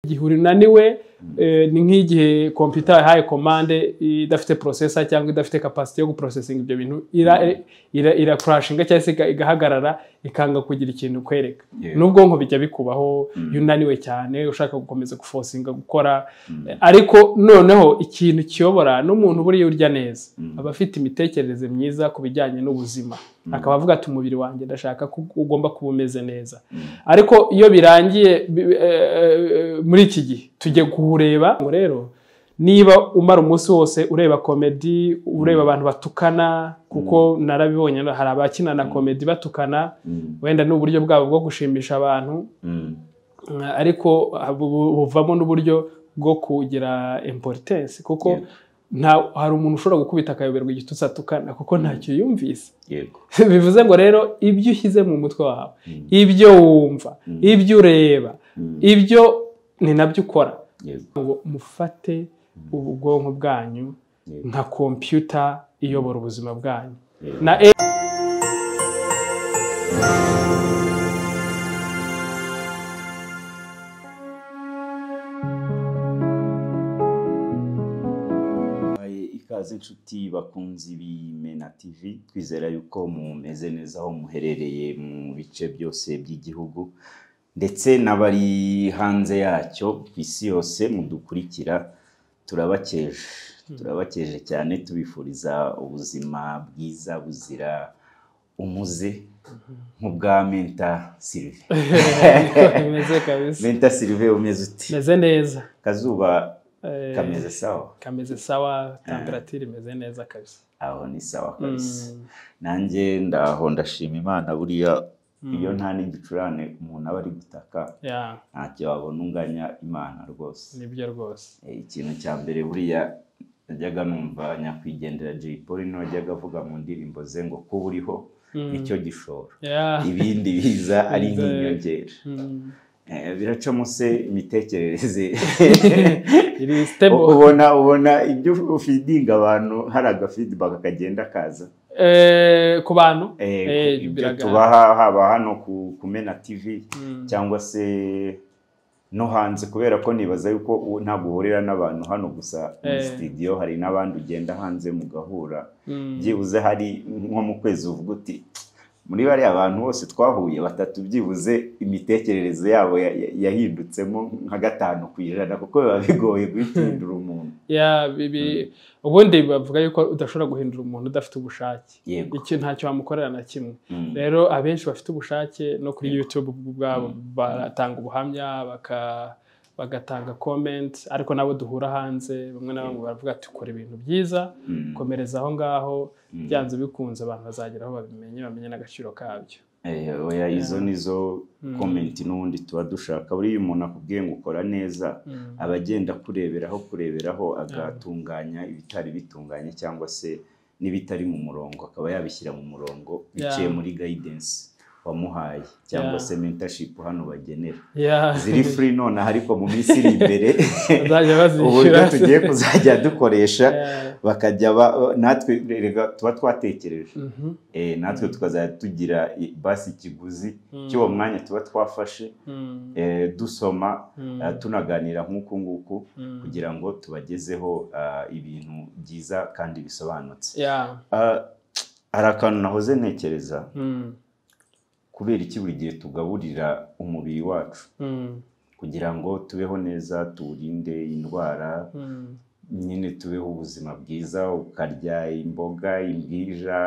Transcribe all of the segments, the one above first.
igihe unaniwe ni nk'igihe computer yahaye commande idafite processor cyangwa idafite capacity yo guprocessing ibyo bintu ira crashinga cyangwa se igahagarara ikanga kugira ikintu kwereka n'ubwonko bijya bikubaho yunaniwe cyane ushaka gukomeza guforcinga gukora ariko noneho ikintu kiyobora n'umuntu buri urya neza aba afite imitekerereze myiza ku bijyanye n'ubuzima akaba avuga ati umubiri wanjye ndashaka ko ugomba kuba umeze neza ariko iyo birangiye muri iki gihe tujye kureba ngo rero niba umara umunsi wose ureba comedy ureba abantu batukana kuko narabibonye hari abakina na comedy batukana wenda n'uburyo bwabo bwo gushimisha abantu ariko buvamo n'uburyo bwo kugira importance kuko hari umuntu ushobora gukubita akayoberwa igitutsi atukana kuko ntacyo yumvise bivuze ngo rero ibyo ushyize mu mutwe wawe ibyo wumva ibyo ureba ibyo ni nabyo ukora ngo mufate ubwonko bwanyu nka computer iyobora ubuzima bwanyu na ikaze inshuti bakunzi b'Imena TV twizera yuko mumeze neza aho muherereye mu bice byose by'igihugu ndetse n'abari hanze yacyo kwisi yose mudukurikira turabakeje cyane tubifuriza ubuzima bwiza buzira umuze nk'ubwa Menta Sylvain meze kabisa Menta Sylvain umeze uti meze neza kazuba kameze sawa temperature imeze neza kabisa aho ni sawa kabisa nanjye ndaho ndashima Imana buriya iyo nta n'igicurane umuntu aba ari gutaka ntacyo wabona unganya Imana rwose nibyo rwose ikintu cya mbere buriya najyaga numva nyakwigendera Jay Polly najyaga avuga mu ndirimbo ze ngo kuba uriho icyo gishoro ibindi biza ari nk'inyongera biracamo se imitekerereze ubona ibyo ufidinga abantu hari agafeedback akagenda kaza ku bantu tubaha haba hano ku Mena TV cyangwa se no hanze kubera ko nibaza yuko ntabwo uhurira n'abantu hano gusa mu studio hari n'abandi ugenda hanze mugahura byibuze hari nko mu kwezi uvuga uti muri bari abantu bose twahuye batatu byibuze imitekerereze yabo yahindutsemo nka 5% kuko biba bigoye guhindura umuntu ubundi bavuga yuko udashobora guhindura umuntu udafite ubushake icyo ntacyo bamukorera na kimwe rero abenshi bafite ubushake no kuri YouTube bwabo baratanga ubuhamya bagatanga comment ariko nabo duhura hanze bamwe na bamwe baravuga ati ukora ibintu byiza komereza aho ngaho byanze bikunze abantu bazageraho bamenye n'agaciro kabyo oya izo nizo comment n'ubundi tuba dushaka buri umuntu akubwiye ngo ukora neza abagenda kureberaho agatunganya ibitari bitunganye cyangwa se n'ibitari mu murongo akaba yabishyira mu murongo biciye muri guidance wamuhaye cyangwa se mentorship hano bagenera ziri free none ariko mu minsi iri imbere uburyo tugiye kuzajya dukoresha bakajya natwe tuba twatekereje natwe tukazajya tugira basi ikiguzi cy'uwo mwanya tuba twafashe dusoma tunaganira nk'uku nguku kugira ngo tubagezeho ibintu byiza kandi bisobanutse hari akantu nahoze ntekereza kubera iki buri gihe tugaburira umubiri wacu kugira ngo tubeho neza tuwurinde indwara nyine tubeho ubuzima bwiza ukarya imboga imbwija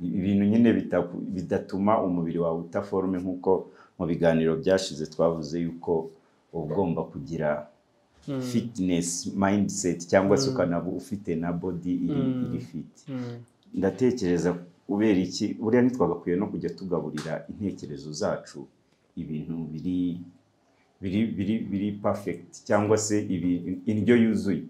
ibintu nyine bidatuma umubiri wawe utaforme nk'uko mu biganiro byashize twavuze yuko ugomba kugira fitness mindset cyangwa se ukanabu ufite na body iri fit ndatekereza ubera iki buriya ntitwagakwiye no kujya tugaburira intekerezo zacu ibintu biri perfect cyangwa se indyo yuzuye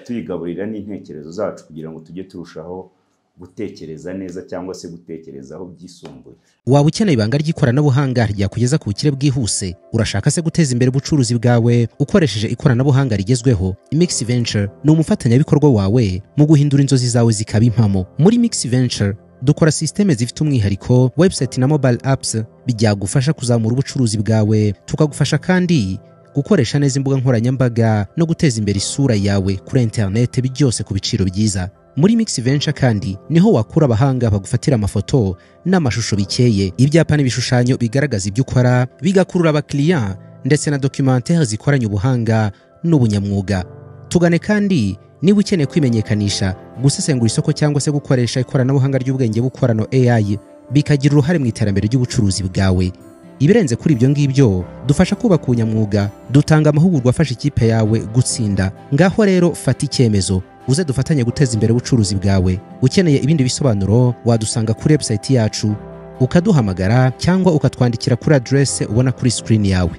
tuyigaburira n'intekerezo zacu kugira ngo tujye turushaho gutekereza neza cyangwa se gutekerezaho byisumbuye. Waba ukeneye ibanga ry'ikoranabuhanga ryakugeza ku bukire bwihuse, urashaka se guteza imbere ubucuruzi bwawe ukoresheje ikoranabuhanga rigezweho? Mix Venture ni umufatanyabikorwa wawe mu guhindura inzozi zawe zikaba impamo. Muri Mix Venture dukora systeme zifite umwihariko, website na mobile apps byagufasha kuzamura ubucuruzi bwawe, tukagufasha kandi gukoresha neza imbuga nkoranyambaga no guteza imbere isura yawe kuri internet byose ku biciro byiza. Muri Mix Venture kandi niho wakura abahanga bagufatira amafoto n'amashusho bikeye, ibyapa n'ibishushanyo bigaragaza ibyo ukora, bigakurura abakiriya ndetse na documentaire zikoranye ubuhanga n'ubunyamwuga. Tugane kandi niba ukeneye kwimenyekanisha, gusesengura isoko cyangwa se gukoresha ikoranabuhanga ry'ubwenge bukorano AI bikagira uruhare mu iterambere ry'ubucuruzi bwawe. Ibirenze kuri ibyo ngibyo, dufasha kubaka ubunyamwuga, dutanga amahugurwa afasha ikipe yawe gutsinda. Ngaho rero fata icyemezo, uze dufatanye guteza imbere ubucuruzi bwawe. Ukeneye ibindi bisobanuro wadusanga kuri website yacu, ukaduhamagara cyangwa ukatwandikira kuri adresse ubona kuri screen yawe.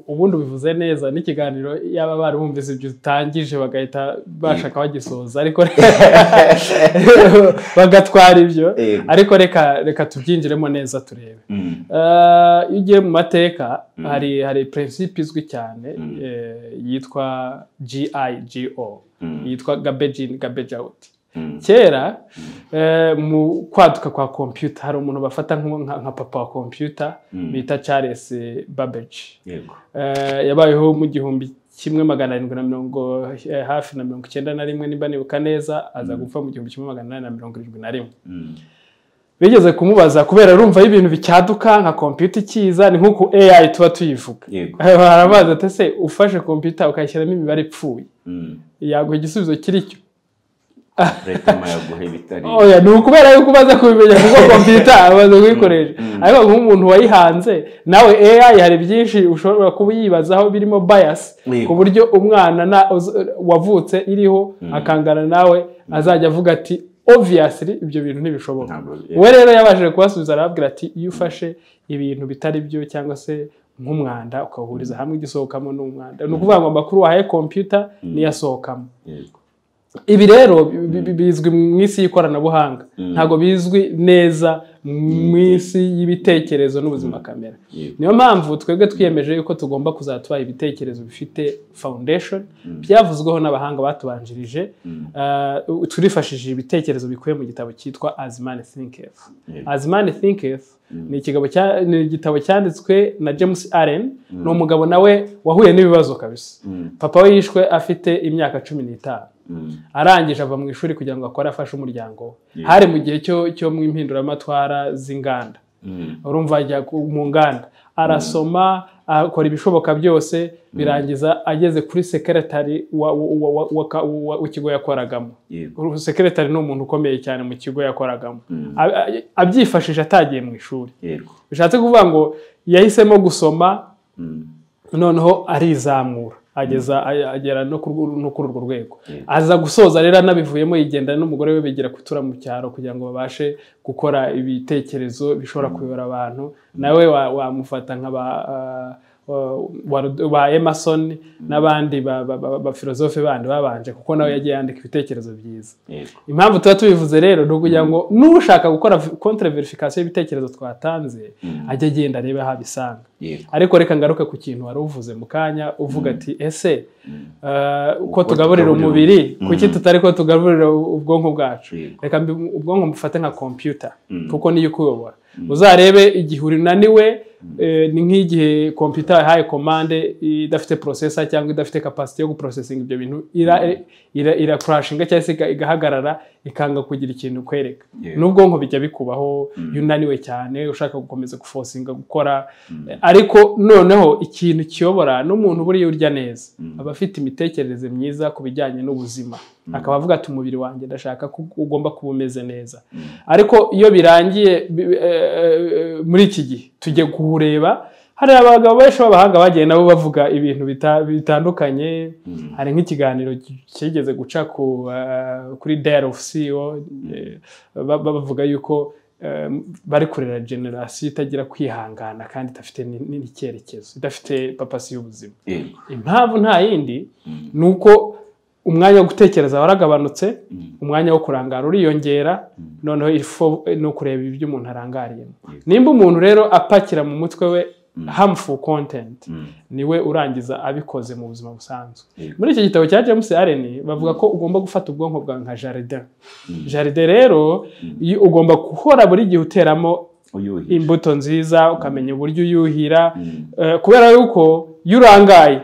Ubundi bivuze neza n'ikiganiro yaba bari bumvise ibyo utangije bagahita bashaka bagisoza, ariko bagatwara ibyo, ariko reka tubyinjiremo neza turebe. Iyo ugiye mu mateka hari principe izwi cyane yitwa GIGO, yitwa garbage in garbage out. Kera mu kwaduka kwa computer hari umuntu bafata nka papa wa computer bita Charles Babbage. Yabayeho mu 1790 hafi na 91 niba nibuka neza, aza gupfa mu 1871. Bigeze kumubaza kubera urumva ibintu bicyaduka nka computer ikiza, ni nkuko AI tuba tuyivuga. Harabaza ate se ufashe computer ukayishyiramo imibare ipfuye yaguha igisubizo kiri cyo? Oya, ni ukubera yuko umaze kubimenya kuko computer abaze kuyikoresha. Ariko nk'umuntu wayihanze nawe AI hari byinshi ushobora kuba yibazaho birimo bias, ku buryo umwana wavutse iriho akangana nawe azajya avuga ati obviously ibyo bintu ntibishoboka. We rero yabashije kubasubiza arababwira ati iyo ufashe ibintu bitari byo cyangwa se nk'umwanda ukahuriza hamwe igisohokamo n'umwanda, ni ukuvuga ngo amakuru wahaye computer niyasohokamo. Ibi rero bizwi mu isi y'ikoranabuhanga, ntago bizwi neza mu isi y'ibitekerezo n'ubuzima kamera. Niyo mpamvu twebwe twiyemeje yuko tugomba kuzatubaha ibitekerezo bifite foundation, byavuzweho n'abahanga batubanjirije. Turifashishije ibitekerezo bikuye mu gitabo cyitwa As Man Thinketh. As Man Thinketh ni igitabo cyanditswe na James Allen, ni umugabo nawe wahuye n'ibibazo kabisa. Papa we yishwe afite imyaka 15. Arangije ava mu ishuri kugira ngo akore afashe umuryango. Hari mu gihe cyo mu impinduramatwara z'inganda. Urumva ajya mu nganda, arasoma, akora ibishoboka byose, birangiza ageze kuri secretary w'ikigo yakoragamo. Secretary ni umuntu ukomeye cyane mu kigo yakoragamo. Abyifashisha atagiye mu ishuri. Bishatse kuvuga ngo yahisemo gusoma, noneho arizamura. Agera no kuri urwo rwego. Aza gusoza rero anabivuyemo yigendana n'umugore we begera kutura mu cyaro kugira ngo babashe gukora ibitekerezo bishobora kuyobora abantu. Nawe wamufata ba Emerson n'abandi ba filozofe bandi babanje, kuko nawe yagiye yandika ibitekerezo byiza. Impamvu tuba tubivuze rero ni ukugira ngo n'ushaka gukora contre verification y'ibitekerezo twatanze ajye agenda arebe aho abisanga. Ariko reka ngaruke ku kintu wari uvuze mu kanya uvuga ati ese uko tugaburira umubiri kuki tutari ko tugaburira ubwonko bwacu. Reka ubwonko mufate nka computer kuko niyo kuyobora. Uzarebe igihe unaniwe, ni nk'igihe computer yahaye commande idafite processor cyangwa idafite capacity yo guprocessing ibyo bintu, ira crashinga cyangwa se igahagarara ikanga kugira ikintu kwereka. N'ubwonko bijya bikubaho yunaniwe cyane ushaka gukomeza guforcinga gukora. Ariko noneho ikintu kiyobora n'umuntu buri urya neza aba afite imitekerereze myiza ku bijyanye n'ubuzima, akaba avuga ati umubiri wanjye ndashaka ko ugomba kuba umeze neza. Ariko iyo birangiye muri iki gihe tujye kureba, hari abagabo benshi b'abahanga bagiye nabo bavuga ibintu bitandukanye. Hari nk'ikiganiro kigeze guca kuri Diary of CEO, bavuga yuko bari kurera generation itagira kwihangana kandi idafite n'icyerekezo, idafite papasi y'ubuzima. Impamvu nta yindi nuko umwanya wo gutekereza waragabanutse, umwanya wo kurangara uriyongera, noneho no kureba ibyo umuntu arangariyemo. Nimba umuntu rero apakira mu mutwe we harmful content, niwe urangiza abikoze mu buzima busanzwe. Muri iki gitabo cya James Allen bavuga ko ugomba gufata ubwonko bwa nka jardin. Jardin rero ugomba guhora buri gihe uteramo imbuto nziza ukamenya uburyo uyuhira kubera yuko yurangaye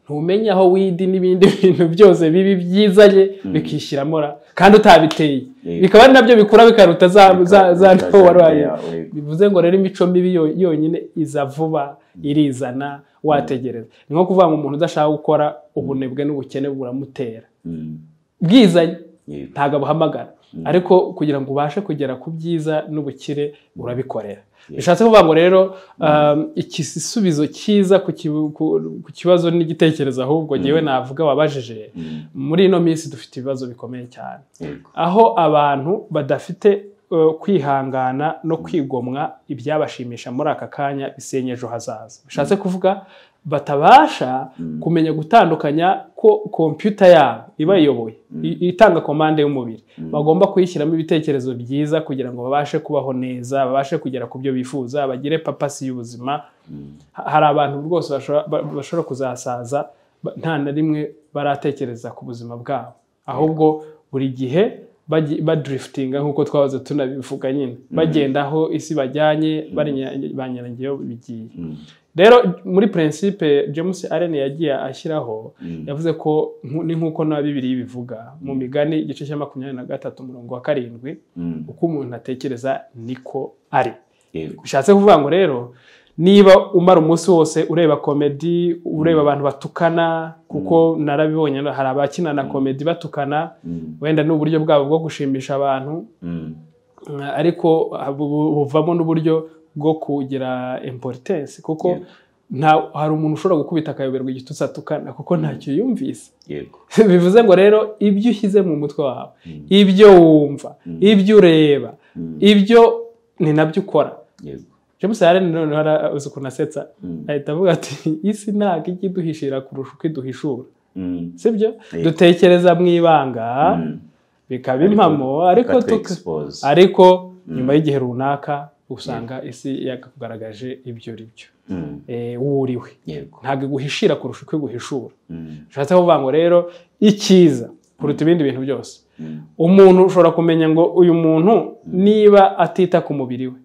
ntumenya aho widi n'ibindi bintu byose bibi byizanye bikishyiramo kandi utabiteye bikaba ari nabyo bikura bikaruta za nto warwaye bivuze ngo rero imico mibi yonyine iza vuba irizana wategereza ni nko kuvuga ngo umuntu udashaka gukora ubunebwe n'ubukene buramutera bwizanye ntabwo abuhamagara ariko kugira ngo ubashe kugera ku byiza n'ubukire urabikorera bishatse kuvuga ngo rero igisubizo cyiza ku kibazo n'igitekerezo ahubwo ngewe navuga wabajije muri ino minsi dufite ibibazo bikomeye cyane aho abantu badafite kwihangana no kwigomwa ibyabashimisha muri aka kanya bisenya ejo hazaza bishatse kuvuga batabasha kumenya gutandukanya ko kompiyuta yabo iba iyoboye itanga komande y'umubiri bagomba kuyishyiramo ibitekerezo byiza kugira ngo babashe kubaho neza babashe kugera ku byo bifuza bagire papasi y'ubuzima hari abantu rwose bashobora kuzasaza nta na rimwe baratekereza ku buzima bwabo ahubwo buri gihe badriftinga nk'uko twahoze tunabivuga nyine bagenda aho isi bajyanye banyarangiyeho bigiye rero muri principe James Allen yagiye ashyiraho yavuze ko ni nk'uko na Bibiliya bivuga mu migani igice cya 23:7 uko umuntu atekereza niko ari bishatse kuvuga ngo rero niba umara umunsi wose ureba komedi ureba abantu batukana kuko narabibonye hari abakina na komedi batukana wenda n'uburyo bwabo bwo gushimisha abantu ariko buvamo n'uburyo bwo kugira importance kuko hari umuntu ushobora gukubita akayoberwa igitutsi atukana kuko ntacyo yumvise bivuze ngo rero ibyo ushyize mu mutwe wawe ibyo wumva ibyo ureba ibyo ni nabyo ukora James Allen noneho arazi ukuntu asetsa ahita avuga ati isi ntabwo ijya iduhishira kurusha uko iduhishura sibyo dutekereza mu ibanga bikaba impamo ariko nyuma y'igihe runaka usanga isi yakakugaragaje ibyo ribyo wuriwe ntabwo iguhishira kurusha uko iguhishura bishatse kuvuga ngo rero icyiza kuruta ibindi bintu byose umuntu ushobora kumenya ngo uyu muntu niba atita ku mubiri we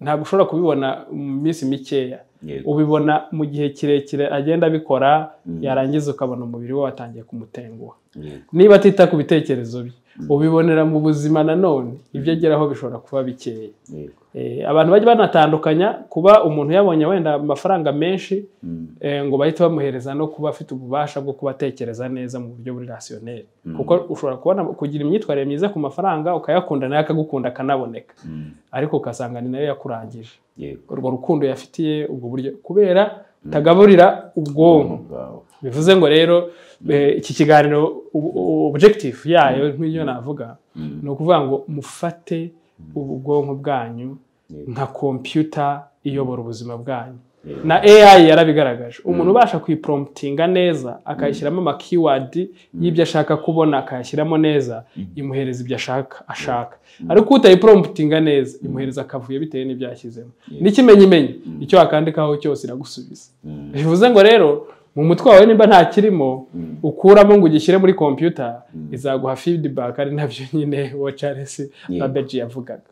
ntabwo ushobora kubibona mu minsi mikeya ubibona mu gihe kirekire agenda abikora yarangiza ukabona umubiri we watangiye kumutenguha niba atita ku bitekerezo bye ubibonera mu buzima nanone ibyo ageraho bishobora kuba bikeya abantu bajya banatandukanya kuba umuntu yabonye wenda amafaranga menshi ngo bahite bamuhereza no kuba afite ububasha bwo kubatekereza neza mu buryo buri rationel kuko ushobora kubona kugira imyitwarire myiza ku mafaranga ukayakunda nayo akagukunda akanaboneka ariko ukasanga ni nayo yakurangije urwo rukundo yafitiye ubwo buryo kubera tagaburira ubwonko bivuze ngo rero iki kiganiro objective yayo nk'iyo navuga ni ukuvuga ngo mufate ubwonko bwanyu nka computer iyobora ubuzima bwanyu na AI yarabigaragaje umuntu ubasha kuyipromptinga neza akayishyiramo ama keyword y'ibyo ashaka kubona akayashyiramo neza imuhereza ibyo ashaka ariko utayipromptinga neza imuhereza akavuye bitewe n'ibyo yashyizemo n'ikimenyimenyi icyo akandikaho cyose iragusubiza bivuze ngo rero mu mutwe wawe nimba nta kirimo ukuramo ngo ugishyire muri computer izaguha feedback ari nabyo nyine wa Charles Babbage yavugaga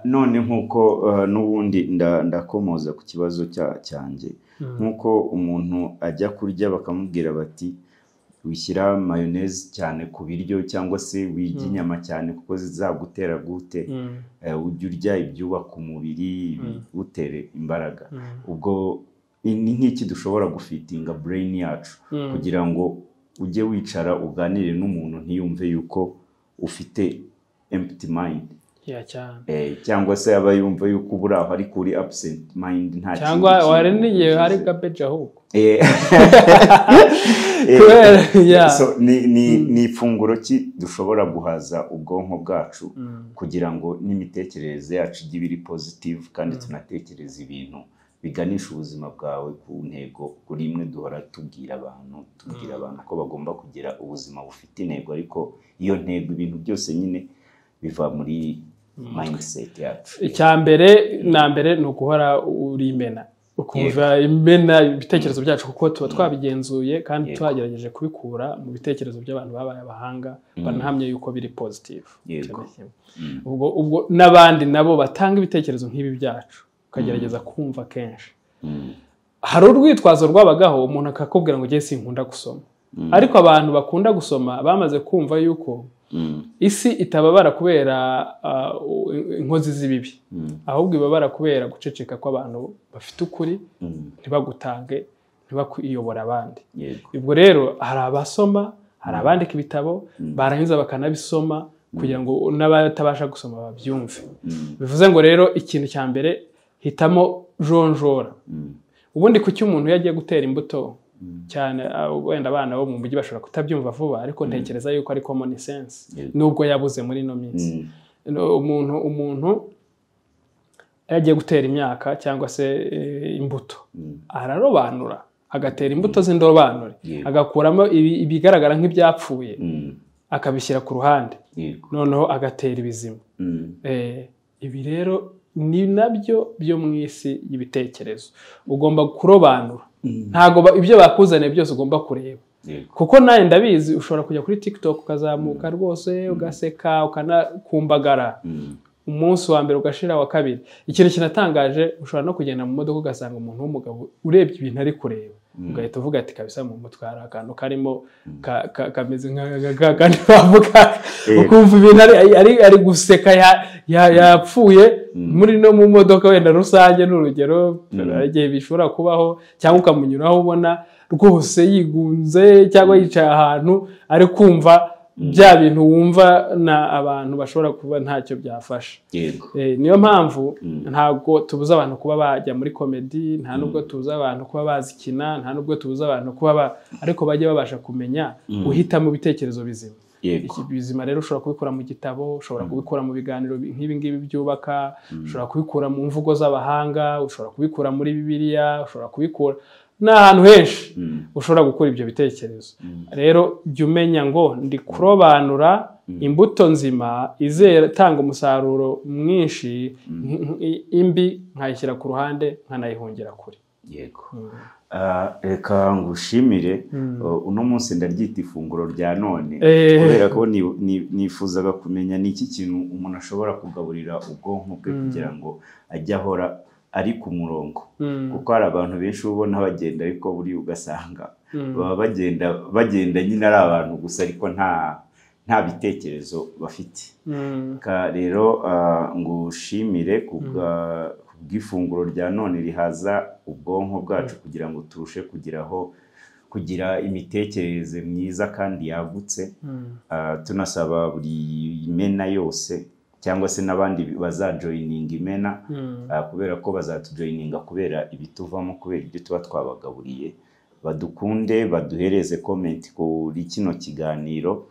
none nkuko n'ubundi ndakomoza ku kibazo cyanjye nkuko umuntu ajya kurya bakamubwira bati wishyira mayonnaise cyane ku biryo cyangwa se wirya inyama cyane kuko zizagutera gute ujya urya ibyubaka umubiri utere imbaraga ubwo ni nk'iki dushobora gufitinga brain yacu kugira ngo ujye wicara uganire n'umuntu ntiyumve yuko ufite empty mind cyangwa se aba yumva yuko ubura aho ari kuri absent mind nta kintu cyangwa wari nigiye hari Babbage ahubwo so ni ifunguro ki dushobora guhaza ubwonko bwacu kugira ngo n'imitekerereze yacu ijye iri positive kandi tunatekereza ibintu biganisha ubuzima bwawe ku ntego kuri imwe duhora tubwira abantu ko bagomba kugira ubuzima bufite intego ariko iyo ntego ibintu byose nyine biva muri mindset yacu icyambere ni uguhora urimena ukumva imena ibitekerezo byacu kuko tuba twabigenzuye kandi twagerageje kubikura mu bitekerezo by'abantu babaye abahanga banahamye yuko biri positive. Ubwo n'abandi nabo batanga ibitekerezo nk'ibi byacu ukagerageza kumva kenshi. Hari urwitwazo rwabagaho umuntu akakubwira ngo ngiye sinkunda gusoma, ariko abantu bakunda gusoma bamaze kumva yuko isi itababara kubera inkozi z'ibibi, ahubwo ibabara kubera guceceka kw'abantu bafite ukuri, ntibagutange, ntibakuyobora abandi. Ubwo rero hari abasoma, hari abandika ibitabo barangiza bakanabisoma kugira ngo n'abatabasha gusoma babyumve. Bivuze ngo rero ikintu cya mbere hitamo jonjora. Ubundi kuki umuntu yagiye gutera imbuto cyane wenda abana bo mu mujyi bashobora kutabyumva vuba, ariko ntekereza yuko ari common sense nubwo yabuze muri no minsi. Umuntu yagiye gutera imyaka cyangwa se imbuto, ararobanura agatera imbuto z'indobanure, agakuramo ibigaragara nk'ibyapfuye akabishyira ku ruhande, noneho agatera ibizima. Ibi rero ni nabyo byo mu isi y'ibitekerezo. Ugomba kurobanura, ntago ibyo bakuzaniye byose ugomba kureba, kuko nawe ndabizi ushobora kujya kuri TikTok ukazamuka rwose ugaseka ukanakumbagara umunsi wa mbere ugashira wa kabiri. Ikintu kinatangaje, ushobora no kugenda mu modoka ugasanga umuntu w'umugabo urebye ibintu ari kureba, ugahita uvuga ati kabisa mu mutwe hari akantu karimo kameze nk'agandi bavuga, ukumva ibintu ari guseka yapfuye muri no mu modoka wenda rusange n'urugero, igihe bishobora kubaho, cyangwa ukamunyuraho ubona rwose yigunze cyangwa yicaye ahantu ari kumva bya bintu wumva na abantu bashobora kuba ntacyo byafasha. Niyo mpamvu ntabwo tubuza abantu kuba bajya muri komedi, nta nubwo tubuza abantu kuba bazikina, nta nubwo tubuza abantu kuba ariko bajye babasha kumenya guhitamo ibitekerezo bizima. Bizima rero ushobora kubikora mu gitabo, ushobora kubikora mu biganiro nk'ibi ngibi byubaka, ushobora kubikura mu mvugo z'abahanga, ushobora kubikura muri Bibiliya, ushobora kubikura n'ahantu henshi ushobora gukora ibyo bitekerezo. Rero jya umenya ngo ndi kurobanura imbuto nzima izera tanga umusaruro mwinshi, imbi nkayishyira ku ruhande nkanayihungira kure. Reka ngushimire, uno munsi ndaryita ifunguro rya none kubera ko nifuzaga kumenya niki kintu umuntu ashobora kugaburira ubwonko bwe kugira ngo ajye ahora ari ku murongo, kuko hari abantu benshi ubona bagenda ariko buri ugasanga baba bagenda nyine ari abantu gusa ariko nta bitekerezo bafite. Rero ngushimire kubw'ifunguro rya none rihaza ubwonko bwacu kugira ngo turushe kugira imitekerereze myiza kandi yagutse. Tunasaba buri mena yose cyangwa se n'abandi bazajoyininga imena, kubera ko bazatujoyininga kubera ibituvamo, kubera ibyo tuba twabagaburiye. Badukunde, baduhereze comment kuri kino kiganiro,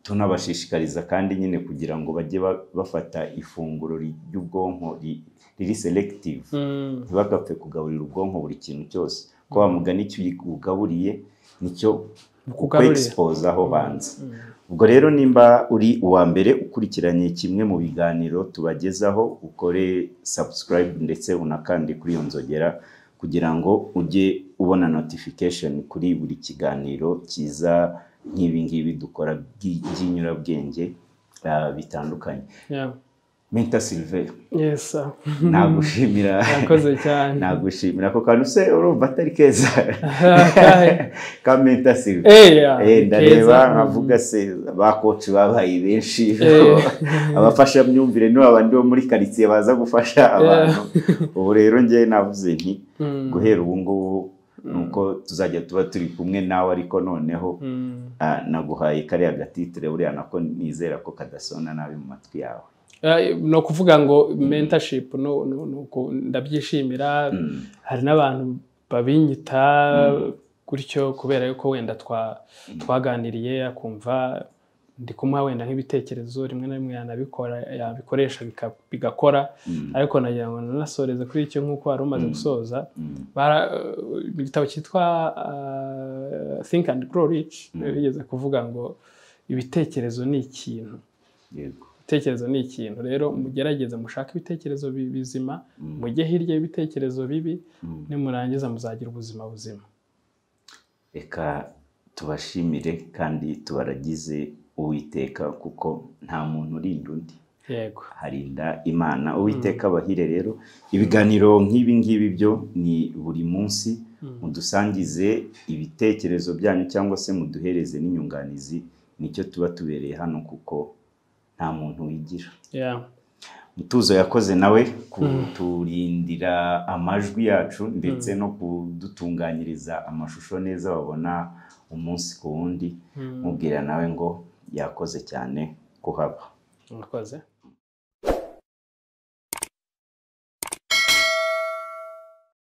tunabashishikariza kandi nyine kugira ngo bajye bafata ifunguro ry'ubwonko riri selective, ntibagapfe kugaburira ubwonko buri kintu cyose, ko wamugana icyo ugaburiye nicyo expose aho hanze. Ubwo rero nimba uri uwa mbere ukurikiranye kimwe mu biganiro tubagezaho, ukore subscribe ndetse unakande kuri iyo nzogera kugira ngo ujye ubona notification kuri buri kiganiro kiza nk'ibi ngibi dukora by'inyurabwenge bitandukanye. Mentor Sylvain, yes sir, nagushimira, nakoze cyane, nagushimira ko kantu se urumva atari keza ka Mentor Sylvain. Ndareba nkavuga se ba coach babaye benshi, abafasha myumvire no abandi bo muri quartier baza gufasha abantu. Ubu rero ngiye navuze nti guhera ubu ngubu nuko tuzajya tuba turi kumwe nawe, ariko noneho naguhaye kariya gatitire buriya nako nizera ko kadasona nabi mu matwi yawe. No kuvuga ngo mentorship nuko ndabyishimira. Hari n'abantu babinyita gutyo kubera yuko wenda twaganiriye akumva ndi kumuha wenda nk'ibitekerezo rimwe na rimwe yabikoresha bigakora, ariko nagira ngo nasoreze kuri icyo nk'uko wari umaze gusoza. Igitabo cyitwa Think and Grow Rich bigeze kuvuga ngo ibitekerezo ni ikintu, ibitekerezo ni ikintu rero mugerageze mushake ibitekerezo bizima mujye hirya y'ibitekerezo bibi nimurangiza muzagira ubuzima buzima. Reka tubashimire kandi tubaragize Uwiteka kuko nta muntu urinda undi. Yego. Harinda Imana. Uwiteka bahire rero. Ibiganiro nk'ibi ngibi byo ni buri munsi mudusangize ibitekerezo byanyu cyangwa se muduhereze n'inyunganizi, nicyo tuba tubereye hano kuko nta muntu wigira. Mutuzo yakoze nawe kuturindira amajwi yacu ndetse no kudutunganyiriza amashusho neza babona umunsi ku wundi. Mubwira nawe ngo yakoze cyane kuhaba. Murakoze.